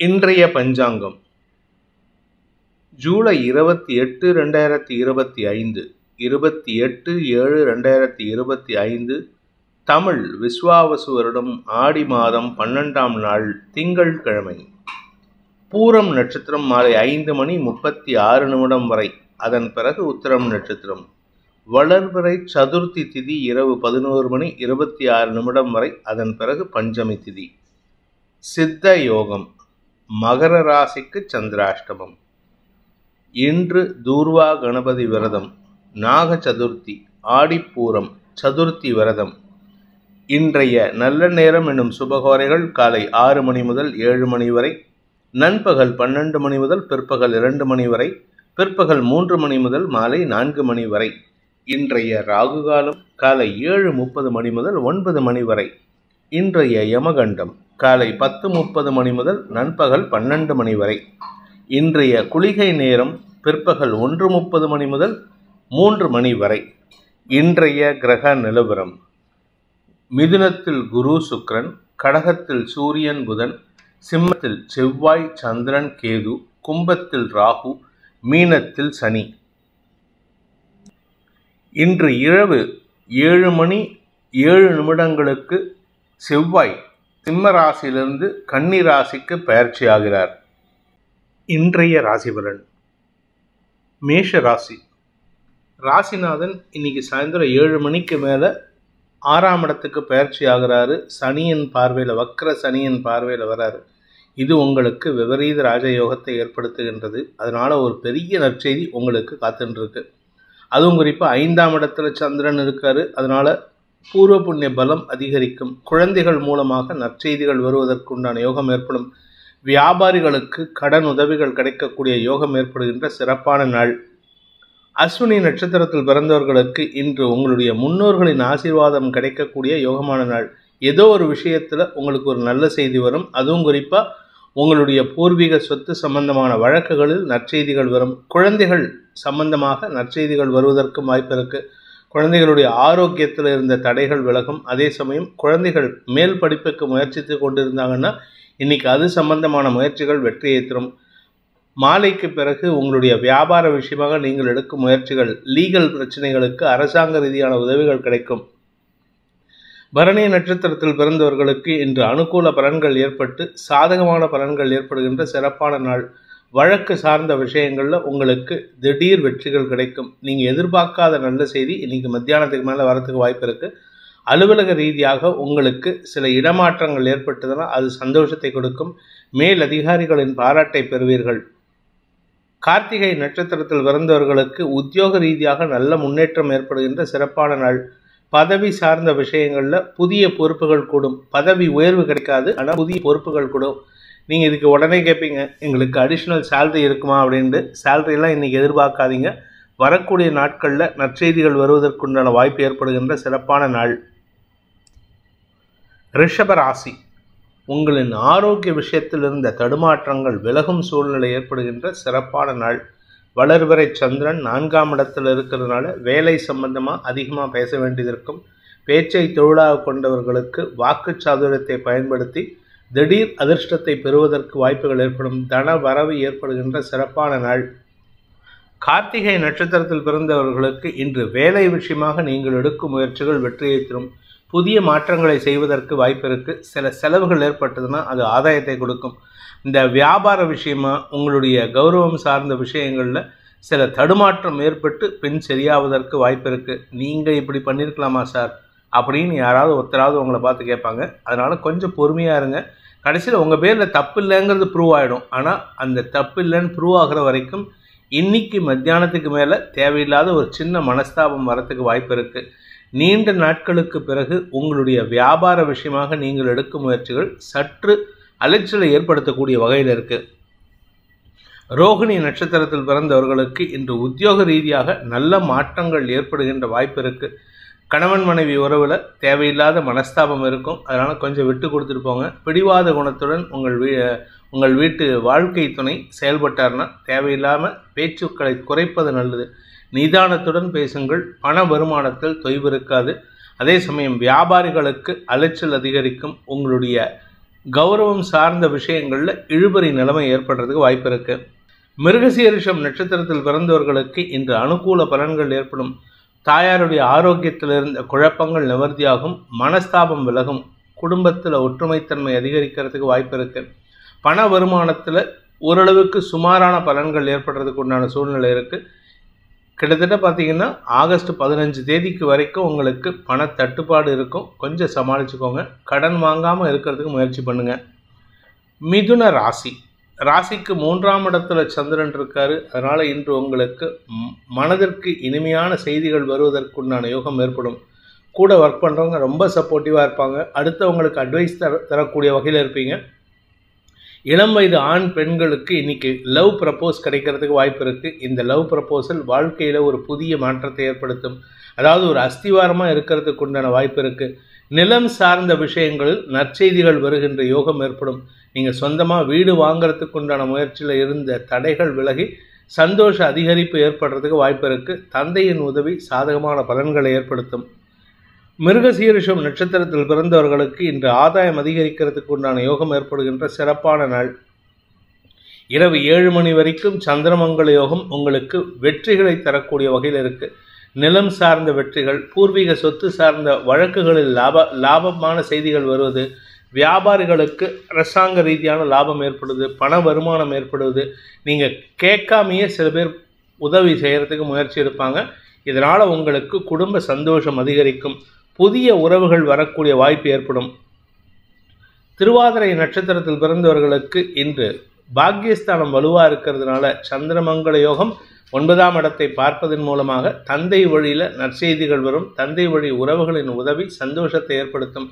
இன்றைய பஞ்சாங்கம் ஜூலை 28, 2025 28/7/2025 தமிழ் விஸ்வாவசு வருடம் ஆடி மாதம் 12ஆம் நாள் திங்கட்கிழமை. பூரம் நட்சத்திரம் மாலை 5:36 வரை, அதன் பிறகு உத்திரம் நட்சத்திரம். வளர்பிறை சதுர்த்தி திதி இரவு 11:26 வரை, அதன் பிறகு பஞ்சமி திதி. சித்த யோகம். மகர ராசிக்கு சந்திராஷ்டமம். இன்று தூர்வா கணபதி விரதம், நாக சதுர்த்தி, ஆடிப்பூரம், சதுர்த்தி விரதம். இன்றைய நல்ல நேரம் என்னும் சுபகோரைகள் காலை 6 மணி முதல் 7 மணி வரை, நண்பகல் 12 மணி முதல் பிற்பகல் 2 மணி வரை, பிற்பகல் 3 மணி முதல் மாலை 4 மணி வரை. இன்றைய ராகுகாலம் காலை 7:30 மணி முதல் 9 மணி வரை. இன்றைய யமகண்டம் காலை 10:30 மணி முதல் நண்பகல் 12 மணி வரை. இன்றைய குளிகை நேரம் பிற்பகல் 1:30 மணி முதல் 3 மணி வரை. இன்றைய கிரக நிலவரம்: மிதுனத்தில் குரு சுக்கிரன், கடகத்தில் சூரியன் புதன், சிம்மத்தில் செவ்வாய் சந்திரன் கேது, கும்பத்தில் ராகு, மீனத்தில் சனி. இன்று இரவு 7:07 செவ்வாய் சிம்ம ராசியிலிருந்து கன்னி ராசிக்கு பயிற்சி ஆகிறார். இன்றைய ராசிபலன்: மேஷ ராசி. ராசிநாதன் இன்னைக்கு சாயந்தரம் 7 மணிக்கு மேலே 6ஆம் இடத்துக்கு பயிற்சி ஆகிறாரு. சனியின் பார்வையில், வக்ர சனியின் பார்வையில் வராரு. இது உங்களுக்கு விபரீத ராஜயோகத்தை ஏற்படுத்துகின்றது. அதனால் ஒரு பெரிய நற்செய்தி உங்களுக்கு காத்துருக்கு. அதுவும் குறிப்பாக 5ஆம் இடத்துல சந்திரன் இருக்காரு. அதனால் பூர்வ புண்ணிய பலம் அதிகரிக்கும். குழந்தைகள் மூலமாக நற்செய்திகள் வருவதற்குண்டான யோகம் ஏற்படும். வியாபாரிகளுக்கு கடன் உதவிகள் கிடைக்கக்கூடிய யோகம் ஏற்படுகின்ற சிறப்பான நாள். அஸ்வினி நட்சத்திரத்தில் பிறந்தவர்களுக்கு இன்று உங்களுடைய முன்னோர்களின் ஆசீர்வாதம் கிடைக்கக்கூடிய யோகமான நாள். ஏதோ ஒரு விஷயத்தில் உங்களுக்கு ஒரு நல்ல செய்தி வரும். அதுவும் குறிப்பாக உங்களுடைய பூர்வீக சொத்து சம்பந்தமான வழக்குகளில் நற்செய்திகள் வரும். குழந்தைகள் சம்பந்தமாக நற்செய்திகள் வருவதற்கும் வாய்ப்பு இருக்குது. குழந்தைகளுடைய ஆரோக்கியத்தில் இருந்த தடைகள் விலகும். அதே சமயம் குழந்தைகள் மேல் படிப்புக்கு முயற்சித்து கொண்டிருந்தாங்கன்னா இன்னைக்கு அது சம்பந்தமான முயற்சிகள் வெற்றியை தரும். மாலைக்கு பிறகு உங்களுடைய வியாபார விஷயமாக நீங்கள் எடுக்கும் முயற்சிகள், லீகல் பிரச்சனைகளுக்கு அரசாங்க ரீதியான உதவிகள் கிடைக்கும். பரணி நட்சத்திரத்தில் பிறந்தவர்களுக்கு இன்று அனுகூல பலன்கள் ஏற்பட்டு சாதகமான பலன்கள் ஏற்படுகின்ற சிறப்பான நாள். வழக்கு சார்ந்த விஷயங்களில் உங்களுக்கு திடீர் வெற்றிகள் கிடைக்கும். நீங்கள் எதிர்பார்க்காத நல்ல செய்தி இன்னைக்கு மத்தியானத்துக்கு மேலே வரத்துக்கு வாய்ப்பு இருக்குது. அலுவலக ரீதியாக உங்களுக்கு சில இடமாற்றங்கள் ஏற்பட்டதுன்னா அது சந்தோஷத்தை கொடுக்கும். மேல் அதிகாரிகளின் பாராட்டை பெறுவீர்கள். கார்த்திகை நட்சத்திரத்தில் பிறந்தவர்களுக்கு உத்தியோக ரீதியாக நல்ல முன்னேற்றம் ஏற்படுகின்ற சிறப்பான நாள். பதவி சார்ந்த விஷயங்களில் புதிய பொறுப்புகள் கூடும். பதவி உயர்வு கிடைக்காது, ஆனால் புதிய பொறுப்புகள் கூடும். நீங்கள் இதுக்கு உடனே கேட்பீங்க, எங்களுக்கு அடிஷ்னல் சேலரி இருக்குமா அப்படின்ட்டு. சேலரியெல்லாம் இன்றைக்கி எதிர்பார்க்காதீங்க. வரக்கூடிய நாட்களில் நற்செய்திகள் வருவதற்குண்டான வாய்ப்பு ஏற்படுகின்ற சிறப்பான நாள். ரிஷப ராசி. உங்களின் ஆரோக்கிய விஷயத்தில் இருந்த தடுமாற்றங்கள் விலகும் சூழ்நிலை ஏற்படுகின்ற சிறப்பான நாள். வளர்பிறை சந்திரன் 4ஆம் இடத்தில் இருக்கிறதுனால வேலை சம்பந்தமாக அதிகமாக பேச வேண்டியது இருக்கும். பேச்சை தொழிலாக கொண்டவர்களுக்கு வாக்கு சாதுரியத்தை பயன்படுத்தி திடீர் அதிர்ஷ்டத்தை பெறுவதற்கு வாய்ப்புகள் ஏற்படும். தன வரவு ஏற்படுகின்ற சிறப்பான நாள். கார்த்திகை நட்சத்திரத்தில் பிறந்தவர்களுக்கு இன்று வேலை விஷயமாக நீங்கள் எடுக்கும் முயற்சிகள் வெற்றியை தரும். புதிய மாற்றங்களை செய்வதற்கு வாய்ப்பு இருக்குது. சில செலவுகள் ஏற்பட்டதுன்னா அது ஆதாயத்தை கொடுக்கும். இந்த வியாபார விஷயமா உங்களுடைய கௌரவம் சார்ந்த விஷயங்களில் சில தடுமாற்றம் ஏற்பட்டு பின் சரியாவதற்கு வாய்ப்பு இருக்குது. நீங்கள் இப்படி பண்ணியிருக்கலாமா சார் அப்படின்னு யாராவது ஒருத்தராவது உங்களை பார்த்து கேட்பாங்க. அதனால் கொஞ்சம் பொறுமையாக இருங்க. கடைசியில் உங்கள் பேரில் தப்பு இல்லைங்கிறது ப்ரூவ் ஆகிடும். ஆனால் அந்த தப்பு இல்லைன்னு ப்ரூவ் ஆகிற வரைக்கும் இன்னைக்கு மத்தியானத்துக்கு மேலே தேவையில்லாத ஒரு சின்ன மனஸ்தாபம் வரத்துக்கு வாய்ப்பு இருக்குது. நீண்ட நாட்களுக்கு பிறகு உங்களுடைய வியாபார விஷயமாக நீங்கள் எடுக்கும் முயற்சிகள் சற்று அலைச்சலை ஏற்படுத்தக்கூடிய வகையில் இருக்குது. ரோகிணி நட்சத்திரத்தில் பிறந்தவர்களுக்கு இன்று உத்தியோக ரீதியாக நல்ல மாற்றங்கள் ஏற்படுகின்ற வாய்ப்பு இருக்குது. கணவன் மனைவி உறவில் தேவையில்லாத மனஸ்தாபம் இருக்கும். அதனால் கொஞ்சம் விட்டு கொடுத்துட்டு போங்க. பிடிவாத குணத்துடன் உங்கள் வீட்டு வாழ்க்கை துணை செயல்பட்டார்னா தேவையில்லாமல் பேச்சுக்களை குறைப்பது நல்லது. நிதானத்துடன் பேசுங்கள். பண வருமானத்தில் தொய்வு இருக்காது. அதே சமயம் வியாபாரிகளுக்கு அலைச்சல் அதிகரிக்கும். உங்களுடைய கௌரவம் சார்ந்த விஷயங்களில் இழுபறி நிலைமை ஏற்படுறதுக்கு வாய்ப்பு இருக்கு. மிருகசீரிஷம் நட்சத்திரத்தில் பிறந்தவர்களுக்கு இன்று அனுகூல பலன்கள் ஏற்படும். தாயாருடைய ஆரோக்கியத்தில் இருந்த குழப்பங்கள் நிவர்த்தியாகும். மனஸ்தாபம் விலகும். குடும்பத்தில் ஒற்றுமைத்தன்மை அதிகரிக்கிறதுக்கு வாய்ப்பு இருக்கு. பண வருமானத்தில் ஓரளவுக்கு சுமாரான பலன்கள் ஏற்படுறதுக்கு உண்டான சூழ்நிலை இருக்குது. கிட்டத்தட்ட பார்த்தீங்கன்னா ஆகஸ்ட் 15 தேதிக்கு வரைக்கும் உங்களுக்கு பண தட்டுப்பாடு இருக்கும். கொஞ்சம் சமாளிச்சுக்கோங்க. கடன் வாங்காமல் இருக்கிறதுக்கு முயற்சி பண்ணுங்கள். மிதுன ராசி. ராசிக்கு 3ஆம் இடத்துல சந்திரன் இருக்காரு. அதனால் இன்று உங்களுக்கு மனதிற்கு இனிமையான செய்திகள் வருவதற்குண்டான யோகம் ஏற்படும். கூட ஒர்க் பண்ணுறவங்க ரொம்ப சப்போர்ட்டிவாக இருப்பாங்க. அடுத்தவங்களுக்கு அட்வைஸ் தரக்கூடிய வகையில் இருப்பீங்க. இளம் வயது ஆண் பெண்களுக்கு இன்னைக்கு லவ் ப்ரப்போஸ் கிடைக்கிறதுக்கு வாய்ப்பு இருக்குது. இந்த லவ் ப்ரப்போசல் வாழ்க்கையில் ஒரு புதிய மாற்றத்தை ஏற்படுத்தும். அதாவது ஒரு அஸ்திவாரமாக இருக்கிறதுக்கு உண்டான வாய்ப்பு இருக்குது. நிலம் சார்ந்த விஷயங்களில் நற்செய்திகள் வருகின்ற யோகம் ஏற்படும். நீங்கள் சொந்தமாக வீடு வாங்கிறதுக்கு உண்டான முயற்சியில் இருந்த தடைகள் விலகி சந்தோஷ அதிகரிப்பு ஏற்படுறதுக்கு வாய்ப்பு இருக்குது. தந்தையின் உதவி சாதகமான பலன்களை ஏற்படுத்தும். மிருகசீரிஷம் நட்சத்திரத்தில் பிறந்தவர்களுக்கு இன்று ஆதாயம் அதிகரிக்கிறதுக்கு உண்டான யோகம் ஏற்படுகின்ற சிறப்பான நாள். இரவு 7 மணி வரைக்கும் சந்திரமங்கல யோகம் உங்களுக்கு வெற்றிகளை தரக்கூடிய வகையில் இருக்குது. நிலம் சார்ந்த வெற்றிகள், பூர்வீக சொத்து சார்ந்த வழக்குகளில் லாபமான செய்திகள் வருவது, வியாபாரிகளுக்கு அரசாங்க ரீதியான லாபம் ஏற்படுது, பண வருமானம் ஏற்படுவது, நீங்கள் கேட்காமையே சில பேர் உதவி செய்கிறதுக்கு முயற்சி எடுப்பாங்க. இதனால் உங்களுக்கு குடும்ப சந்தோஷம் அதிகரிக்கும். புதிய உறவுகள் வரக்கூடிய வாய்ப்பு ஏற்படும். திருவாதிரை நட்சத்திரத்தில் பிறந்தவர்களுக்கு இன்று பாக்கியஸ்தானம் வலுவாக இருக்கிறதுனால சந்திரமங்கல யோகம் 9ஆம் இடத்தை பார்ப்பதன் மூலமாக தந்தை வழியில் நற்செய்திகள் வரும். தந்தை வழி உறவுகளின் உதவி சந்தோஷத்தை ஏற்படுத்தும்.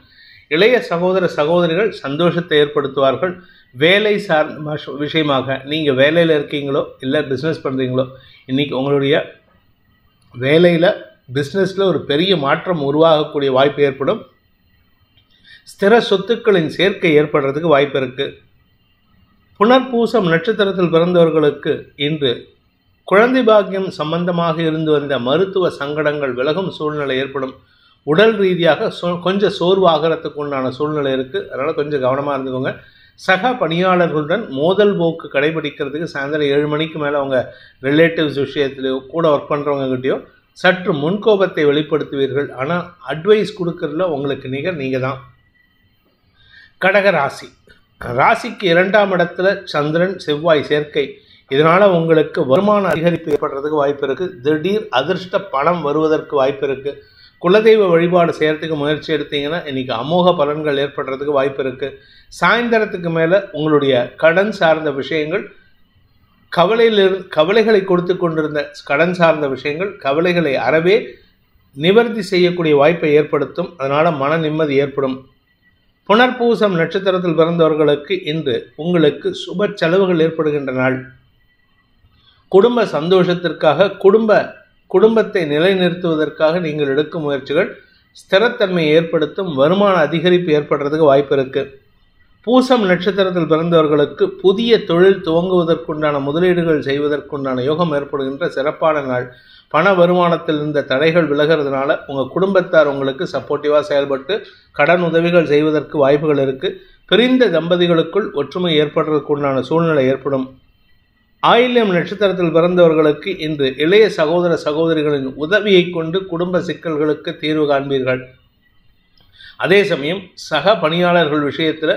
இளைய சகோதர சகோதரிகள் சந்தோஷத்தை ஏற்படுத்துவார்கள். வேலை சார்ந்த விஷயமாக நீங்கள் வேலையில் இருக்கீங்களோ இல்லை பிஸ்னஸ் பண்ணுறீங்களோ, இன்றைக்கி உங்களுடைய வேலையில் பிஸ்னஸில் ஒரு பெரிய மாற்றம் உருவாகக்கூடிய வாய்ப்பு ஏற்படும். ஸ்திர சொத்துக்களின் சேர்க்கை ஏற்படுறதுக்கு வாய்ப்பு இருக்குது. புனர்பூசம் நட்சத்திரத்தில் பிறந்தவர்களுக்கு இன்று குழந்தை பாக்கியம் சம்பந்தமாக இருந்து வந்த மருத்துவ சங்கடங்கள் விலகும் சூழ்நிலை ஏற்படும். உடல் ரீதியாக கொஞ்சம் சோர்வாகிறதுக்கு உண்டான சூழ்நிலை இருக்குது. அதனால் கொஞ்சம் கவனமாக இருந்துக்கோங்க. சக பணியாளர்களுடன் மோதல் போக்கு கடைபிடிக்கிறதுக்கு சாயந்தரம் 7 மணிக்கு மேலே அவங்க ரிலேட்டிவ்ஸ் விஷயத்துலையோ கூட ஒர்க் பண்ணுறவங்ககிட்டயோ சற்று முன்கோபத்தை வெளிப்படுத்துவீர்கள். ஆனால் அட்வைஸ் கொடுக்கறதுல உங்களுக்கு நிகர் நீங்கள் தான். கடக ராசி. ராசிக்கு 2ஆம் இடத்துல சந்திரன் செவ்வாய் சேர்க்கை. இதனால் உங்களுக்கு வருமான அதிகரிப்பு ஏற்படுறதுக்கு வாய்ப்பு இருக்குது. திடீர் அதிர்ஷ்ட பணம் வருவதற்கு வாய்ப்பு இருக்குது. குலதெய்வ வழிபாடு செய்கிறதுக்கு முயற்சி எடுத்தீங்கன்னா இன்றைக்கி அமோக பலன்கள் ஏற்படுறதுக்கு வாய்ப்பு இருக்குது. சாயந்தரத்துக்கு மேலே உங்களுடைய கடன் சார்ந்த விஷயங்கள், கவலைகளை கொடுத்து கொண்டிருந்த கடன் சார்ந்த விஷயங்கள் கவலைகளை அறவே நிவர்த்தி செய்யக்கூடிய வாய்ப்பை ஏற்படுத்தும். அதனால் மன நிம்மதி ஏற்படும். புனர்பூசம் நட்சத்திரத்தில் பிறந்தவர்களுக்கு இன்று உங்களுக்கு சுப செலவுகள் ஏற்படுகின்ற நாள். குடும்ப சந்தோஷத்திற்காக குடும்பத்தை நிலைநிறுத்துவதற்காக நீங்கள் எடுக்கும் முயற்சிகள் ஸ்திரத்தன்மையை ஏற்படுத்தும். வருமான அதிகரிப்பு ஏற்படுறதுக்கு வாய்ப்பு இருக்குது. பூசம் நட்சத்திரத்தில் பிறந்தவர்களுக்கு புதிய தொழில் துவங்குவதற்குண்டான முதலீடுகள் செய்வதற்குண்டான யோகம் ஏற்படுகின்ற சிறப்பான நாள். பண வருமானத்தில் இருந்த தடைகள் விலகிறதுனால உங்கள் குடும்பத்தார் உங்களுக்கு சப்போர்ட்டிவாக செயல்பட்டு கடன் உதவிகள் செய்வதற்கு வாய்ப்புகள் இருக்குது. பிரிந்த தம்பதிகளுக்குள் ஒற்றுமை ஏற்படுறதுக்குண்டான சூழ்நிலை ஏற்படும். ஆயில்யம் நட்சத்திரத்தில் பிறந்தவர்களுக்கு இன்று இளைய சகோதர சகோதரிகளின் உதவியை கொண்டு குடும்ப சிக்கல்களுக்கு தீர்வு காண்பீர்கள். அதே சமயம் சக பணியாளர்கள் விஷயத்தில்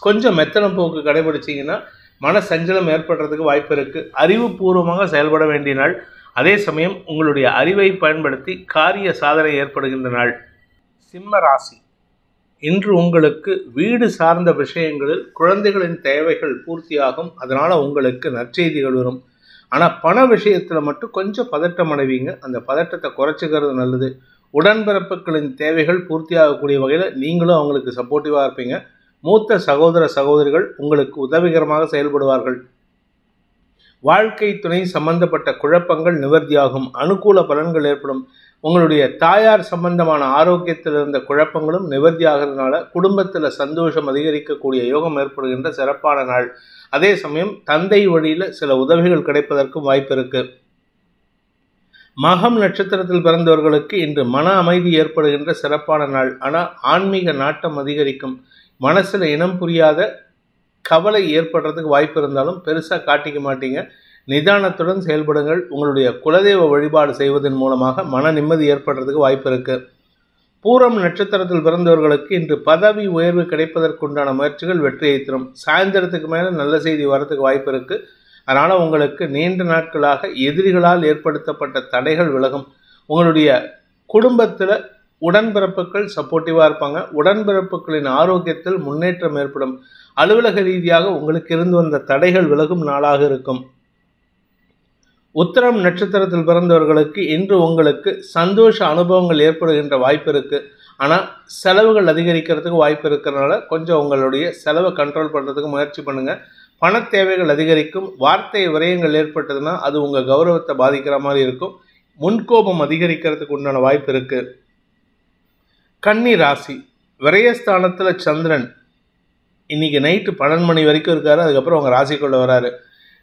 கொஞ்சம் மெத்தனம் போக்கு கடைபிடிச்சிங்கன்னா மன சஞ்சலம் ஏற்படுறதுக்கு வாய்ப்பு இருக்குது. அறிவுபூர்வமாக செயல்பட வேண்டிய நாள். அதே சமயம் உங்களுடைய அறிவை பயன்படுத்தி காரிய சாதனை ஏற்படுகின்ற நாள். சிம்ம ராசி. இன்று உங்களுக்கு வீடு சார்ந்த விஷயங்களில் குழந்தைகளின் தேவைகள் பூர்த்தியாகும். அதனால் உங்களுக்கு நற்செய்திகள் வரும். ஆனால் பண விஷயத்தில் மட்டும் கொஞ்சம் பதட்டம் அடைவீங்க. அந்த பதட்டத்தை குறைச்சிக்கிறது நல்லது. உடன்பிறப்புகளின் தேவைகள் பூர்த்தியாகக்கூடிய வகையில் நீங்களும் அவங்களுக்கு சப்போர்ட்டிவாக இருப்பீங்க. மூத்த சகோதர சகோதரிகள் உங்களுக்கு உதவிகரமாக செயல்படுவார்கள். வாழ்க்கை துணை சம்பந்தப்பட்ட குழப்பங்கள் நிவர்த்தியாகும். அனுகூல பலன்கள் ஏற்படும். உங்களுடைய தாயார் சம்பந்தமான ஆரோக்கியத்தில் இருந்த குழப்பங்களும் நிவர்த்தியாகிறதுனால குடும்பத்தில் சந்தோஷம் அதிகரிக்கக்கூடிய யோகம் ஏற்படுகின்ற சிறப்பான நாள். அதே சமயம் தந்தை வழியில் சில உதவிகள் கிடைப்பதற்கும் வாய்ப்பு இருக்கு. மகம் நட்சத்திரத்தில் பிறந்தவர்களுக்கு இன்று மன அமைதி ஏற்படுகின்ற சிறப்பான நாள். ஆனால் ஆன்மீக நாட்டம் அதிகரிக்கும். மனசில் இனம் புரியாத கவலை ஏற்படுறதுக்கு வாய்ப்பு இருந்தாலும் பெருசாக காட்டிக்க மாட்டீங்க. நிதானத்துடன் செயல்படுங்கள். உங்களுடைய குலதெய்வ வழிபாடு செய்வதன் மூலமாக மன நிம்மதி ஏற்படுறதுக்கு வாய்ப்பு இருக்குது. பூரம் நட்சத்திரத்தில் பிறந்தவர்களுக்கு இன்று பதவி உயர்வு கிடைப்பதற்குண்டான முயற்சிகள் வெற்றியை தரும். சாயந்தரத்துக்கு மேலே நல்ல செய்தி வரத்துக்கு வாய்ப்பு இருக்குது. அதனால் உங்களுக்கு நீண்ட நாட்களாக எதிரிகளால் ஏற்படுத்தப்பட்ட தடைகள் விலகும். உங்களுடைய குடும்பத்தில் உடன்பிறப்புகள் சப்போர்ட்டிவாக இருப்பாங்க. உடன்பிறப்புகளின் ஆரோக்கியத்தில் முன்னேற்றம் ஏற்படும். அலுவலக ரீதியாக உங்களுக்கு இருந்து வந்த தடைகள் விலகும் நாளாக இருக்கும். உத்திரம் நட்சத்திரத்தில் பிறந்தவர்களுக்கு இன்று உங்களுக்கு சந்தோஷ அனுபவங்கள் ஏற்படுகின்ற வாய்ப்பு இருக்குது. ஆனால் செலவுகள் அதிகரிக்கிறதுக்கு வாய்ப்பு இருக்கிறதுனால கொஞ்சம் உங்களுடைய செலவை கண்ட்ரோல் பண்ணுறதுக்கு முயற்சி பண்ணுங்கள். பண தேவைகள் அதிகரிக்கும். வார்த்தை விரயங்கள் ஏற்பட்டதுன்னா அது உங்கள் கௌரவத்தை பாதிக்கிற மாதிரி இருக்கும். முன்கோபம் அதிகரிக்கிறதுக்கு உண்டான வாய்ப்பு இருக்குது. கன்னி ராசி. விரயஸ்தானத்தில் சந்திரன் இன்னைக்கு நைட்டு 12 மணி வரைக்கும் இருக்காரு. அதுக்கப்புறம் உங்கள் ராசிக்குள்ளே வராரு.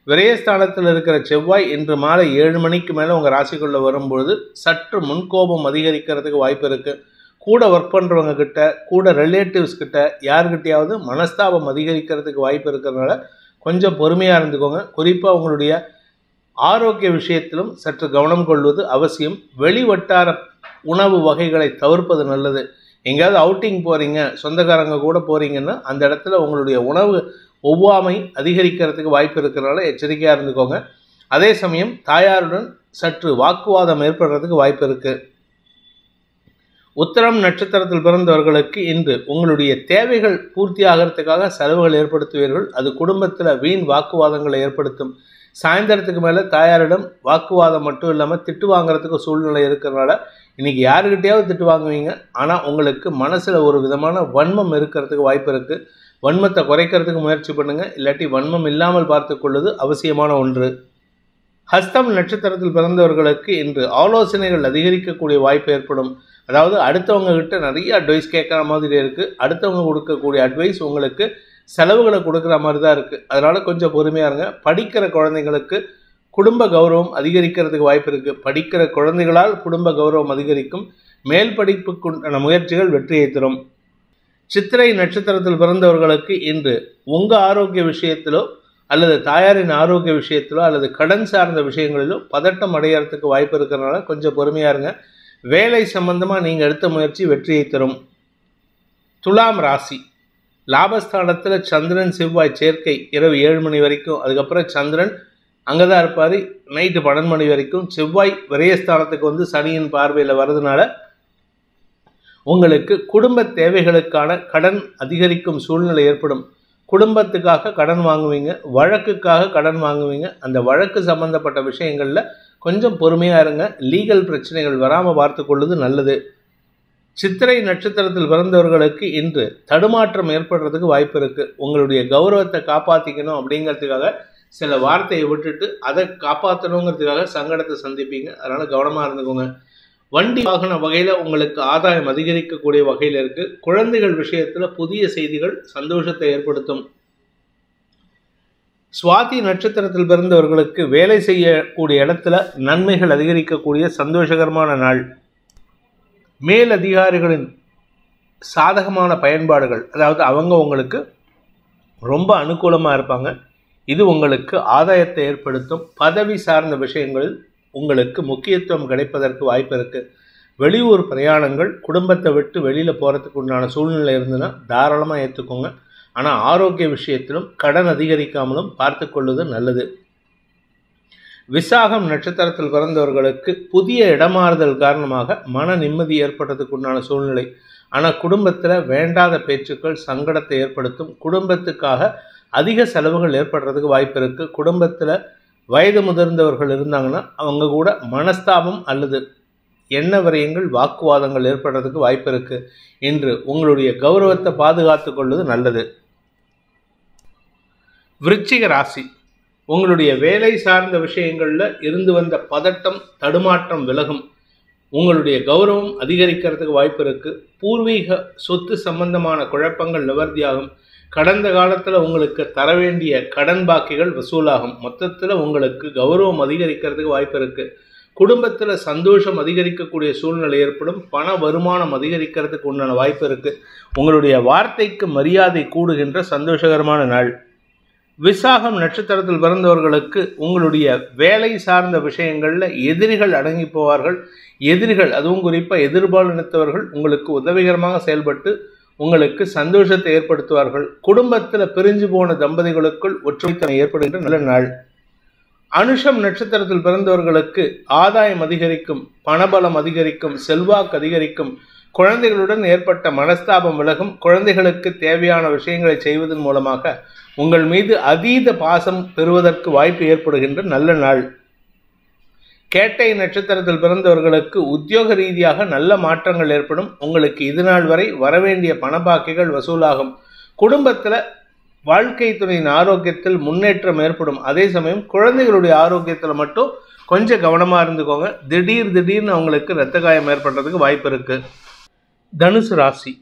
விரயஸ்தானத்தில் இருக்கிற செவ்வாய் இன்று மாலை 7 மணிக்கு மேலே உங்கள் ராசிக்குள்ளே வரும்பொழுது சற்று முன்கோபம் அதிகரிக்கிறதுக்கு வாய்ப்பு இருக்குது. கூட ஒர்க் பண்ணுறவங்க கிட்ட, கூட ரிலேட்டிவ்ஸ் கிட்ட யாருக்கிட்டையாவது மனஸ்தாபம் அதிகரிக்கிறதுக்கு வாய்ப்பு இருக்கிறதுனால கொஞ்சம் பொறுமையாக இருந்துக்கோங்க. குறிப்பாக உங்களுடைய ஆரோக்கிய விஷயத்திலும் சற்று கவனம் கொள்வது அவசியம். வெளிவட்டார உணவு வகைகளை தவிர்ப்பது நல்லது. எங்கேயாவது அவுட்டிங் போகிறீங்க, சொந்தக்காரங்க கூட போகிறீங்கன்னா அந்த இடத்துல உங்களுடைய உணவு ஒவ்வாமை அதிகரிக்கிறதுக்கு வாய்ப்பு இருக்கிறனால எச்சரிக்கையாக இருந்துக்கோங்க. அதே சமயம் தாயாருடன் சற்று வாக்குவாதம் ஏற்படுறதுக்கு வாய்ப்பு இருக்குது. உத்திரம் நட்சத்திரத்தில் பிறந்தவர்களுக்கு இன்று உங்களுடைய தேவைகள் பூர்த்தி ஆகிறதுக்காக செலவுகள் ஏற்படுத்துவீர்கள். அது குடும்பத்தில் வீண் வாக்குவாதங்களை ஏற்படுத்தும். சாயந்தரத்துக்கு மேலே தாயாரிடம் வாக்குவாதம் மட்டும் இல்லாமல் திட்டு வாங்குறதுக்கு சூழ்நிலை இருக்கிறனால இன்றைக்கி யாருக்கிட்டையாவது திட்டு வாங்குவீங்க. ஆனால் உங்களுக்கு மனசில் ஒரு விதமான வன்மம் இருக்கிறதுக்கு வாய்ப்பு இருக்குது. வன்மத்தை குறைக்கிறதுக்கு முயற்சி பண்ணுங்கள். இல்லாட்டி வன்மம் இல்லாமல் பார்த்து கொள்வது அவசியமான ஒன்று. ஹஸ்தம் நட்சத்திரத்தில் பிறந்தவர்களுக்கு இன்று ஆலோசனைகள் அதிகரிக்கக்கூடிய வாய்ப்பு ஏற்படும். அதாவது அடுத்தவங்க கிட்ட நிறைய அட்வைஸ் கேட்குற மாதிரி இருக்குது. அடுத்தவங்க கொடுக்கக்கூடிய அட்வைஸ் உங்களுக்கு செலவுகளை கொடுக்குற மாதிரி தான் இருக்குது. அதனால் கொஞ்சம் பொறுமையாக இருங்க. படிக்கிற குழந்தைங்களுக்கு குடும்ப கௌரவம் அதிகரிக்கிறதுக்கு வாய்ப்பு இருக்குது. படிக்கிற குழந்தைகளால் குடும்ப கௌரவம் அதிகரிக்கும். மேல் படிப்புக்குண்டான முயற்சிகள் வெற்றியை தரும். சித்திரை நட்சத்திரத்தில் பிறந்தவர்களுக்கு இன்று உங்கள் ஆரோக்கிய விஷயத்திலோ அல்லது தாயாரின் ஆரோக்கிய விஷயத்திலோ அல்லது கடன் சார்ந்த விஷயங்களிலோ பதட்டம் அடையிறதுக்கு வாய்ப்பு இருக்கிறதுனால கொஞ்சம் பொறுமையாக இருங்க. வேலை சம்பந்தமாக நீங்கள் எடுத்த முயற்சி வெற்றியை தரும். துலாம் ராசி. லாபஸ்தானத்தில் சந்திரன் செவ்வாய் சேர்க்கை இரவு 7 மணி வரைக்கும். அதுக்கப்புறம் சந்திரன் அங்கே தான் இருப்பார் நைட்டு 12 மணி வரைக்கும். செவ்வாய் விரயஸ்தானத்துக்கு வந்து சனியின் பார்வையில் வர்றதுனால உங்களுக்கு குடும்ப தேவைகளுக்கான கடன் அதிகரிக்கும் சூழ்நிலை ஏற்படும். குடும்பத்துக்காக கடன் வாங்குவீங்க, வழக்குக்காக கடன் வாங்குவீங்க. அந்த வழக்கு சம்பந்தப்பட்ட விஷயங்களில் கொஞ்சம் பொறுமையாக இருங்க. லீகல் பிரச்சனைகள் வராமல் பார்த்து கொள்வது நல்லது. சித்திரை நட்சத்திரத்தில் பிறந்தவர்களுக்கு இன்று தடுமாற்றம் ஏற்படுறதுக்கு வாய்ப்பு இருக்குது. உங்களுடைய கௌரவத்தை காப்பாற்றிக்கணும் அப்படிங்கிறதுக்காக சில வார்த்தையை விட்டுட்டு அதை காப்பாற்றணுங்கிறதுக்காக சங்கடத்தை சந்திப்பீங்க. அதனால் கவனமாக இருந்துக்கோங்க. வண்டி வாகன வகையில் உங்களுக்கு ஆதாயம் அதிகரிக்கக்கூடிய வகையில் இருக்குது. குழந்தைகள் விஷயத்தில் புதிய செய்திகள் சந்தோஷத்தை ஏற்படுத்தும். சுவாதி நட்சத்திரத்தில் பிறந்தவர்களுக்கு வேலை செய்யக்கூடிய இடத்துல நன்மைகள் அதிகரிக்கக்கூடிய சந்தோஷகரமான நாள். மேல் அதிகாரிகளின் சாதகமான பயன்பாடுகள், அதாவது அவங்க உங்களுக்கு ரொம்ப அனுகூலமாக இருப்பாங்க. இது உங்களுக்கு ஆதாயத்தை ஏற்படுத்தும். பதவி சார்ந்த விஷயங்களில் உங்களுக்கு முக்கியத்துவம் கிடைப்பதற்கு வாய்ப்பு இருக்குது. வெளியூர் பிரயாணங்கள், குடும்பத்தை விட்டு வெளியில் போகிறதுக்கு உண்டான சூழ்நிலை இருந்ததுன்னா தாராளமாக ஏற்றுக்கோங்க. ஆனால் ஆரோக்கிய விஷயத்திலும் கடன் அதிகரிக்காமலும் பார்த்து கொள்வது நல்லது. விசாகம் நட்சத்திரத்தில் பிறந்தவர்களுக்கு புதிய இடமாறுதல் காரணமாக மன நிம்மதி ஏற்படுறதுக்கு உண்டான சூழ்நிலை. ஆனால் குடும்பத்தில் வேண்டாத பேச்சுக்கள் சங்கடத்தை ஏற்படுத்தும். குடும்பத்துக்காக அதிக செலவுகள் ஏற்படுறதுக்கு வாய்ப்பு இருக்குது. குடும்பத்தில் வயது முதிர்ந்தவர்கள் இருந்தாங்கன்னா அவங்க கூட மனஸ்தாபம் அல்லது எண்ண விரயங்கள், வாக்குவாதங்கள் ஏற்படுறதுக்கு வாய்ப்பு இருக்குது. இன்று உங்களுடைய கௌரவத்தை பாதுகாத்து கொள்வது நல்லது. விருச்சிக ராசி. உங்களுடைய வேலை சார்ந்த விஷயங்களில் இருந்து வந்த பதட்டம், தடுமாற்றம் விலகும். உங்களுடைய கௌரவம் அதிகரிக்கிறதுக்கு வாய்ப்பு இருக்குது. பூர்வீக சொத்து சம்பந்தமான குழப்பங்கள் நிவர்த்தியாகும். கடந்த காலத்தில் உங்களுக்கு தர வேண்டிய கடன் பாக்கிகள் வசூலாகும். மொத்தத்தில் உங்களுக்கு கௌரவம் அதிகரிக்கிறதுக்கு வாய்ப்பு இருக்குது. குடும்பத்தில் சந்தோஷம் அதிகரிக்கக்கூடிய சூழ்நிலை ஏற்படும். பண வருமானம் அதிகரிக்கிறதுக்கு உண்டான வாய்ப்பு இருக்குது. உங்களுடைய வார்த்தைக்கு மரியாதை கூடுகின்ற சந்தோஷகரமான நாள். விசாகம் நட்சத்திரத்தில் பிறந்தவர்களுக்கு உங்களுடைய வேலை சார்ந்த விஷயங்களில் எதிரிகள் அடங்கி போவார்கள். எதிரிகள், அதுவும் குறிப்பாக எதிர்பாலினத்தவர்கள் உங்களுக்கு உதவிகரமாக செயல்பட்டு உங்களுக்கு சந்தோஷத்தை ஏற்படுத்துவார்கள். குடும்பத்தில் பிரிஞ்சு போன தம்பதிகளுக்குள் ஒற்றுமைத்தன்மை ஏற்படுகின்ற நல்ல நாள். அனுஷம் நட்சத்திரத்தில் பிறந்தவர்களுக்கு ஆதாயம் அதிகரிக்கும், பணபலம் அதிகரிக்கும், செல்வாக்கு அதிகரிக்கும். குழந்தைகளுடன் ஏற்பட்ட மனஸ்தாபம் விலகும். குழந்தைகளுக்கு தேவையான விஷயங்களை செய்வதன் மூலமாக உங்கள் மீது அதீத பாசம் பெறுவதற்கு வாய்ப்பு ஏற்படுகின்ற நல்ல நாள். கேட்டை நட்சத்திரத்தில் பிறந்தவர்களுக்கு உத்தியோக ரீதியாக நல்ல மாற்றங்கள் ஏற்படும். உங்களுக்கு இதுநாள் வரை வரவேண்டிய பணபாக்கிகள் வசூலாகும். குடும்பத்தில் வாழ்க்கை துணையின் ஆரோக்கியத்தில் முன்னேற்றம் ஏற்படும். அதே சமயம் குழந்தைகளுடைய ஆரோக்கியத்தில் மட்டும் கொஞ்சம் கவனமாக இருந்துக்கோங்க. திடீர்னு அவங்களுக்கு இரத்த காயம் ஏற்படுறதுக்கு வாய்ப்பு இருக்குது. தனுசு ராசி,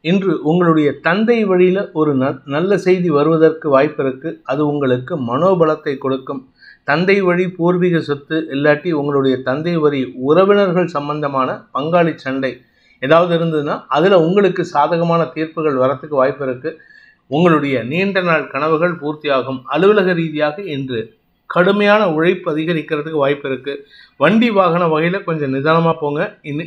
இன்று உங்களுடைய தந்தை வழியில் ஒரு நல்ல செய்தி வருவதற்கு வாய்ப்பு இருக்குது. அது உங்களுக்கு மனோபலத்தை கொடுக்கும். தந்தை வழி பூர்வீக சொத்து இல்லாட்டி உங்களுடைய தந்தை வழி உறவினர்கள் சம்பந்தமான பங்காளி சண்டை ஏதாவது இருந்ததுன்னா அதில் உங்களுக்கு சாதகமான தீர்ப்புகள் வரத்துக்கு வாய்ப்பு இருக்குது. உங்களுடைய நீண்ட நாள் கனவுகள் பூர்த்தியாகும். அலுவலக ரீதியாக இன்று கடுமையான உழைப்பு அதிகரிக்கிறதுக்கு வாய்ப்பு இருக்குது. வண்டி வாகன வகையில் கொஞ்சம் நிதானமாக போங்க.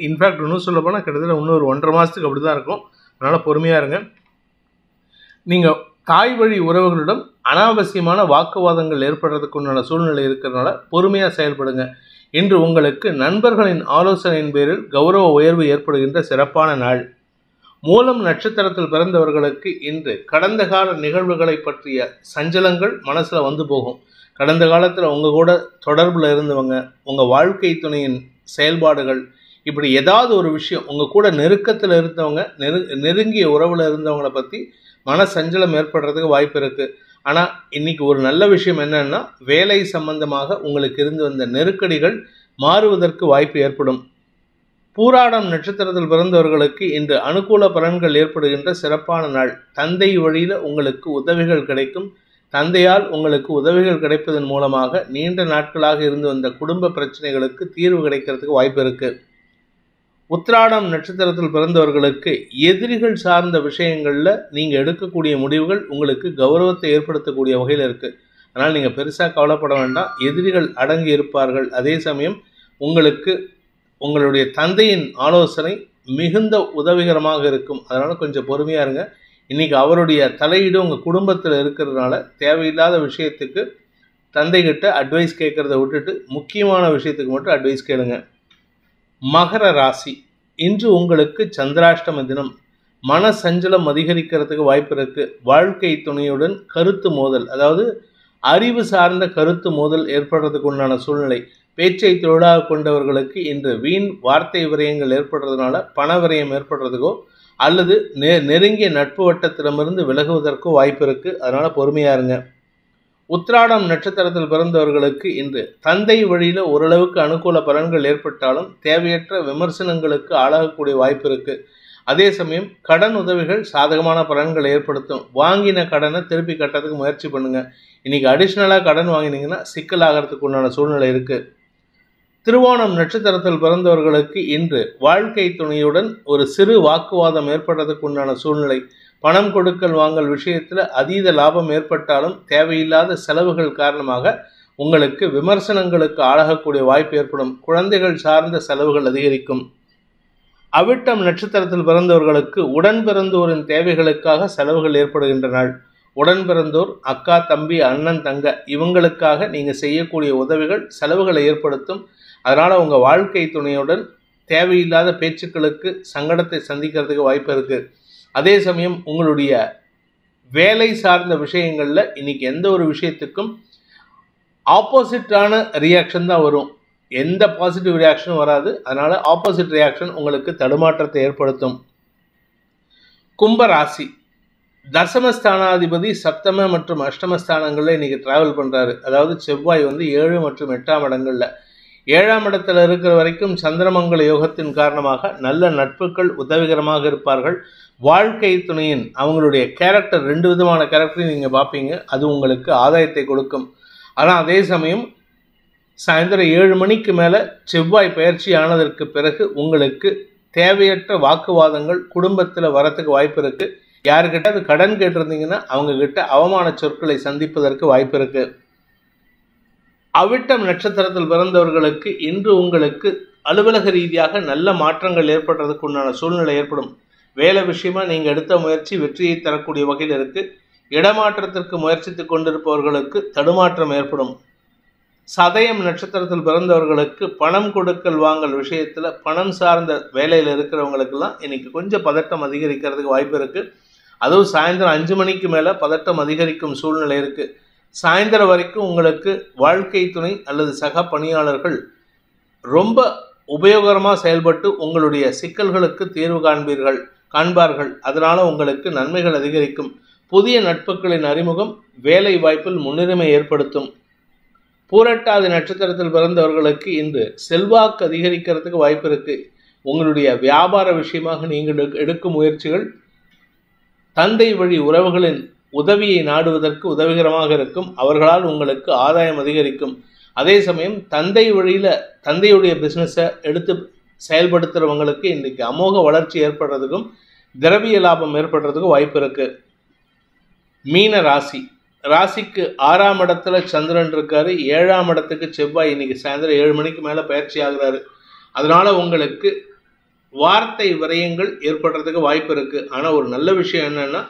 இன்ஃபேக்ட் இன்னும் சொல்ல போனால் கிட்டத்தட்ட இன்னொரு 1.5 மாதத்துக்கு அப்படி தான் இருக்கும். அதனால் பொறுமையாக இருங்க. நீங்கள் தாய் வழி உறவுகளிடம் அனாவசியமான வாக்குவாதங்கள் ஏற்படுறதுக்கு உண்டான சூழ்நிலை இருக்கிறதுனால பொறுமையாக செயல்படுங்க. இன்று உங்களுக்கு நண்பர்களின் ஆலோசனையின் பேரில் கௌரவ உயர்வு ஏற்படுகின்ற சிறப்பான நாள். மூலம் நட்சத்திரத்தில் பிறந்தவர்களுக்கு இன்று கடந்த கால நிகழ்வுகளை பற்றிய சஞ்சலங்கள் மனசில் வந்து போகும். கடந்த காலத்தில் உங்கள் கூட தொடர்பில் இருந்தவங்க, உங்கள் வாழ்க்கை துணையின் செயல்பாடுகள், இப்படி ஏதாவது ஒரு விஷயம் உங்கள் கூட நெருக்கத்தில் இருந்தவங்க, நெருங்கிய உறவில் இருந்தவங்களை பற்றி மன சஞ்சலம் ஏற்படுறதுக்கு வாய்ப்பு இருக்குது. ஆனால் இன்றைக்கி ஒரு நல்ல விஷயம் என்னன்னா, வேலை சம்பந்தமாக உங்களுக்கு இருந்து வந்த நெருக்கடிகள் மாறுவதற்கு வாய்ப்பு ஏற்படும். பூராடம் நட்சத்திரத்தில் பிறந்தவர்களுக்கு இன்று அனுகூல பலன்கள் ஏற்படுகின்ற சிறப்பான நாள். தந்தை வழியில் உங்களுக்கு உதவிகள் கிடைக்கும். தந்தையால் உங்களுக்கு உதவிகள் கிடைப்பதன் மூலமாக நீண்ட நாட்களாக இருந்து வந்த குடும்ப பிரச்சனைகளுக்கு தீர்வு கிடைக்கிறதுக்கு வாய்ப்பு இருக்குது. உத்திராடம் நட்சத்திரத்தில் பிறந்தவர்களுக்கு எதிரிகள் சார்ந்த விஷயங்களில் நீங்கள் எடுக்கக்கூடிய முடிவுகள் உங்களுக்கு கௌரவத்தை ஏற்படுத்தக்கூடிய வகையில் இருக்குது. அதனால் நீங்கள் பெருசாக கவலைப்பட வேண்டாம். எதிரிகள் அடங்கி இருப்பார்கள். அதே சமயம் உங்களுக்கு உங்களுடைய தந்தையின் ஆலோசனை மிகுந்த உதவிகரமாக இருக்கும். அதனால் கொஞ்சம் பொறுமையாக இருங்க. இன்றைக்கி அவருடைய தலையீடு உங்கள் குடும்பத்தில் இருக்கிறதுனால தேவையில்லாத விஷயத்துக்கு தந்தைகிட்ட அட்வைஸ் கேட்குறத விட்டுட்டு முக்கியமான விஷயத்துக்கு மட்டும் அட்வைஸ் கேளுங்க. மகர ராசி, இன்று உங்களுக்கு சந்திராஷ்டம தினம். மன சஞ்சலம் அதிகரிக்கிறதுக்கு வாய்ப்பு இருக்குது. வாழ்க்கை துணையுடன் கருத்து மோதல், அதாவது அறிவு சார்ந்த கருத்து மோதல் ஏற்படுறதுக்கு உண்டான சூழ்நிலை. பேச்சை தொழிலாக கொண்டவர்களுக்கு இன்று வீண் வார்த்தை விரயங்கள் ஏற்படுறதுனால பண விரயம் ஏற்படுறதுக்கோ அல்லது நெருங்கிய நட்பு வட்டத்திடமிருந்து விலகுவதற்கோ வாய்ப்பு இருக்குது. அதனால் பொறுமையாக இருங்க. உத்திராடம் நட்சத்திரத்தில் பிறந்தவர்களுக்கு இன்று தந்தை வழியில் ஓரளவுக்கு அனுகூல பலன்கள் ஏற்பட்டாலும் தேவையற்ற விமர்சனங்களுக்கு ஆளாகக்கூடிய வாய்ப்பு இருக்குது. அதே சமயம் கடன் உதவிகள் சாதகமான பலன்களை ஏற்படுத்தும். வாங்கின கடனை திருப்பி கட்டுறதுக்கு முயற்சி பண்ணுங்கள். இன்றைக்கி அடிஷ்னலாக கடன் வாங்கினீங்கன்னா சிக்கலாகிறதுக்கு உண்டான சூழ்நிலை இருக்குது. திருவோணம் நட்சத்திரத்தில் பிறந்தவர்களுக்கு இன்று வாழ்க்கை துணையுடன் ஒரு சிறு வாக்குவாதம் ஏற்படுறதுக்கு உண்டான சூழ்நிலை. பணம் கொடுக்கல் வாங்கல் விஷயத்தில் அதீத லாபம் ஏற்பட்டாலும் தேவையில்லாத செலவுகள் காரணமாக உங்களுக்கு விமர்சனங்களுக்கு ஆளாகக்கூடிய வாய்ப்பு ஏற்படும். குழந்தைகள் சார்ந்த செலவுகள் அதிகரிக்கும். அவிட்டம் நட்சத்திரத்தில் பிறந்தவர்களுக்கு உடன் பிறந்தோரின் தேவைகளுக்காக செலவுகள் ஏற்படுகின்ற நாள். உடன் பிறந்தோர், அக்கா, தம்பி, அண்ணன், தங்க, இவங்களுக்காக நீங்கள் செய்யக்கூடிய உதவிகள் செலவுகளை ஏற்படுத்தும். அதனால் உங்கள் வாழ்க்கை துணையுடன் தேவையில்லாத பேச்சுக்களுக்கு சங்கடத்தை சந்திக்கிறதுக்கு வாய்ப்பு இருக்குது. அதே சமயம் உங்களுடைய வேலை சார்ந்த விஷயங்களில் இன்றைக்கி எந்த ஒரு விஷயத்துக்கும் ஆப்போசிட்டான ரியாக்ஷன் தான் வரும். எந்த பாசிட்டிவ் ரியாக்ஷனும் வராது. அதனால் ஆப்போசிட் ரியாக்ஷன் உங்களுக்கு தடுமாற்றத்தை ஏற்படுத்தும். கும்பராசி, தசமஸ்தானாதிபதி சப்தம மற்றும் அஷ்டமஸ்தானங்களில் இன்றைக்கி ட்ராவல் பண்ணுறாரு. அதாவது செவ்வாய் 7 மற்றும் 8ஆம் இடங்களில். 7ஆம் இடத்துல இருக்கிற வரைக்கும் சந்திரமங்கல யோகத்தின் காரணமாக நல்ல நட்புகள் உதவிகரமாக இருப்பார்கள். வாழ்க்கை துணையின் அவங்களுடைய கேரக்டர் 2 விதமான கேரக்டரையும் நீங்கள் பார்ப்பீங்க. அது உங்களுக்கு ஆதாயத்தை கொடுக்கும். ஆனால் அதே சமயம் சாயந்தரம் 7 மணிக்கு மேலே செவ்வாய் பயிற்சி ஆனதற்கு பிறகு உங்களுக்கு தேவையற்ற வாக்குவாதங்கள் குடும்பத்தில் வரத்துக்கு வாய்ப்பு இருக்குது. யாருக்கிட்ட அது கடன் கேட்டிருந்தீங்கன்னா அவங்கக்கிட்ட அவமான சொற்களை சந்திப்பதற்கு வாய்ப்பு இருக்குது. அவிட்டம் நட்சத்திரத்தில் பிறந்தவர்களுக்கு இன்று உங்களுக்கு அலுவலக ரீதியாக நல்ல மாற்றங்கள் ஏற்படுறதுக்கு உண்டான சூழ்நிலை ஏற்படும். வேலை விஷயமா நீங்கள் எடுத்த முயற்சி வெற்றியை தரக்கூடிய வகையில் இருக்குது. இடமாற்றத்திற்கு முயற்சித்து கொண்டிருப்பவர்களுக்கு தடுமாற்றம் ஏற்படும். சதயம் நட்சத்திரத்தில் பிறந்தவர்களுக்கு பணம் கொடுக்கல் வாங்கல் விஷயத்தில் பணம் சார்ந்த வேலையில் இருக்கிறவங்களுக்கெல்லாம் இன்னைக்கு கொஞ்சம் பதட்டம் அதிகரிக்கிறதுக்கு வாய்ப்பு இருக்குது. அதுவும் சாயந்தரம் 5 மணிக்கு மேலே பதட்டம் அதிகரிக்கும் சூழ்நிலை இருக்குது. சாயந்தரம் வரைக்கும் உங்களுக்கு வாழ்க்கை துணை அல்லது சக பணியாளர்கள் ரொம்ப உபயோகரமாக செயல்பட்டு உங்களுடைய சிக்கல்களுக்கு தீர்வு காண்பார்கள். அதனால் உங்களுக்கு நன்மைகள் அதிகரிக்கும். புதிய நட்புகளின் அறிமுகம் வேலை வாய்ப்பில் முன்னுரிமை ஏற்படுத்தும். பூரட்டாதி நட்சத்திரத்தில் பிறந்தவர்களுக்கு இன்று செல்வாக்கு அதிகரிக்கிறதுக்கு வாய்ப்பு இருக்குது. உங்களுடைய வியாபார விஷயமாக நீங்கள் எடுக்கும் முயற்சிகள் தந்தை வழி உறவுகளின் உதவியை நாடுவதற்கு உதவிகரமாக இருக்கும். அவர்களால் உங்களுக்கு ஆதாயம் அதிகரிக்கும். அதே சமயம் தந்தை வழியில் தந்தையுடைய பிஸ்னஸை எடுத்து செயல்படுத்துகிறவங்களுக்கு இன்றைக்கி அமோக வளர்ச்சி ஏற்படுறதுக்கும் திரவிய லாபம் ஏற்படுறதுக்கும் வாய்ப்பு இருக்குது. மீன ராசிக்கு 6ஆம் இடத்துல சந்திரன் இருக்காரு. 7ஆம் இடத்துக்கு செவ்வாய் இன்னைக்கு சாயந்தரம் 7 மணிக்கு மேலே பயிற்சி ஆகிறாரு. அதனால உங்களுக்கு வார்த்தை விரயங்கள் ஏற்படுறதுக்கு வாய்ப்பு இருக்குது. ஆனால் ஒரு நல்ல விஷயம் என்னென்னா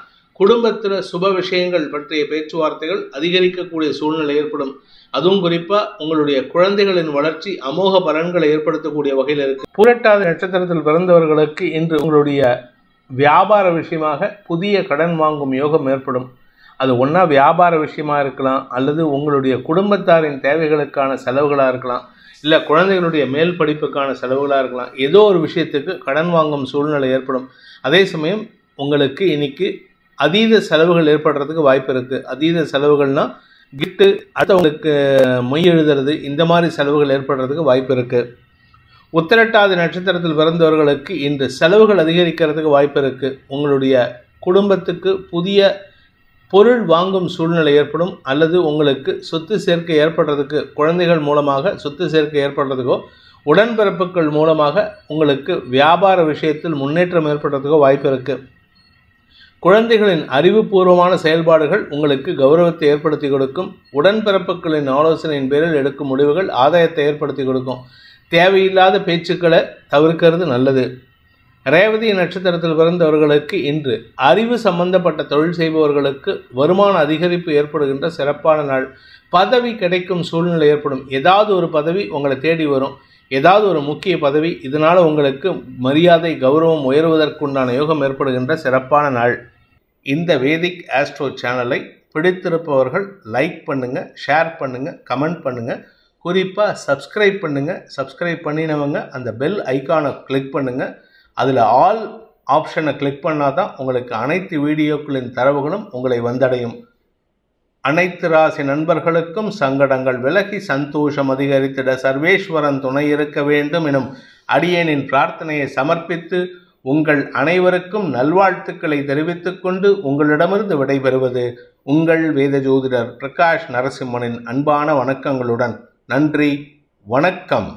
குடும்பத்தில் சுப விஷயங்கள் பற்றிய பேச்சுவார்த்தைகள் அதிகரிக்கக்கூடிய சூழ்நிலை ஏற்படும். அதுவும் குறிப்பாக உங்களுடைய குழந்தைகளின் வளர்ச்சி அமோக பலன்களை ஏற்படுத்தக்கூடிய வகையில் இருக்குது. புரட்டாதி நட்சத்திரத்தில் பிறந்தவர்களுக்கு இன்று உங்களுடைய வியாபார விஷயமாக புதிய கடன் வாங்கும் யோகம் ஏற்படும். அது ஒன்றா வியாபார விஷயமாக இருக்கலாம், அல்லது உங்களுடைய குடும்பத்தாரின் தேவைகளுக்கான செலவுகளாக இருக்கலாம், இல்லை குழந்தைகளுடைய மேல் படிப்புக்கான செலவுகளாக இருக்கலாம். ஏதோ ஒரு விஷயத்துக்கு கடன் வாங்கும் சூழ்நிலை ஏற்படும். அதே சமயம் உங்களுக்கு இன்னைக்கு அதீத செலவுகள் ஏற்படுறதுக்கு வாய்ப்பு இருக்குது. அதீத செலவுகள்னால் கிஃப்ட்டு, அடுத்தவங்களுக்கு மொய் எழுதுறது, இந்த மாதிரி செலவுகள் ஏற்படுறதுக்கு வாய்ப்பு இருக்குது. உத்திரட்டாதி நட்சத்திரத்தில் பிறந்தவர்களுக்கு இன்று செலவுகள் அதிகரிக்கிறதுக்கு வாய்ப்பு இருக்குது. உங்களுடைய குடும்பத்துக்கு புதிய பொருள் வாங்கும் சூழ்நிலை ஏற்படும், அல்லது உங்களுக்கு சொத்து சேர்க்கை ஏற்படுறதுக்கு குழந்தைகள் மூலமாக சொத்து சேர்க்கை ஏற்படுறதுக்கோ உடன்பிறப்புகள் மூலமாக உங்களுக்கு வியாபார விஷயத்தில் முன்னேற்றம் ஏற்படுறதுக்கோ வாய்ப்பு இருக்குது. குழந்தைகளின் அறிவுபூர்வமான செயல்பாடுகள் உங்களுக்கு கௌரவத்தை ஏற்படுத்தி கொடுக்கும். உடன்பிறப்புகளின் ஆலோசனையின் பேரில் எடுக்கும் முடிவுகள் ஆதாயத்தை ஏற்படுத்தி கொடுக்கும். தேவையில்லாத பேச்சுக்களை தவிர்க்கிறது நல்லது. ரேவதி நட்சத்திரத்தில் பிறந்தவர்களுக்கு இன்று அறிவு சம்பந்தப்பட்ட தொழில் செய்பவர்களுக்கு வருமான அதிகரிப்பு ஏற்படுகின்ற சிறப்பான நாள். பதவி கிடைக்கும் சூழ்நிலை ஏற்படும். ஏதாவது ஒரு பதவி உங்களை தேடி வரும், ஏதாவது ஒரு முக்கிய பதவி. இதனால் உங்களுக்கு மரியாதை கௌரவம் உயர்வதற்குண்டான யோகம் ஏற்படுகின்ற சிறப்பான நாள். இந்த வேதிக் ஆஸ்ட்ரோ சேனலை பிடித்திருப்பவர்கள் லைக் பண்ணுங்கள், ஷேர் பண்ணுங்கள், கமெண்ட் பண்ணுங்கள். குறிப்பாக சப்ஸ்கிரைப் பண்ணுங்கள். சப்ஸ்கிரைப் பண்ணினவங்க அந்த பெல் ஐக்கானை கிளிக் பண்ணுங்கள். அதில் ஆல் ஆப்ஷனை கிளிக் பண்ணால் தான் உங்களுக்கு அனைத்து வீடியோக்களின் தரவுகளும் உங்களை வந்தடையும். அனைத்து ராசி நண்பர்களுக்கும் சங்கடங்கள் விலகி சந்தோஷம் அதிகரித்திட சர்வேஸ்வரன் துணை இருக்க வேண்டும் எனும் அடியேனின் பிரார்த்தனையை சமர்ப்பித்து உங்கள் அனைவருக்கும் நல்வாழ்த்துக்களை தெரிவித்துக் கொண்டு உங்களிடமிருந்து விடைபெறுவது உங்கள் வேத ஜோதிடர் பிரகாஷ் நரசிம்மனின் அன்பான வணக்கங்களுடன். நன்றி, வணக்கம்.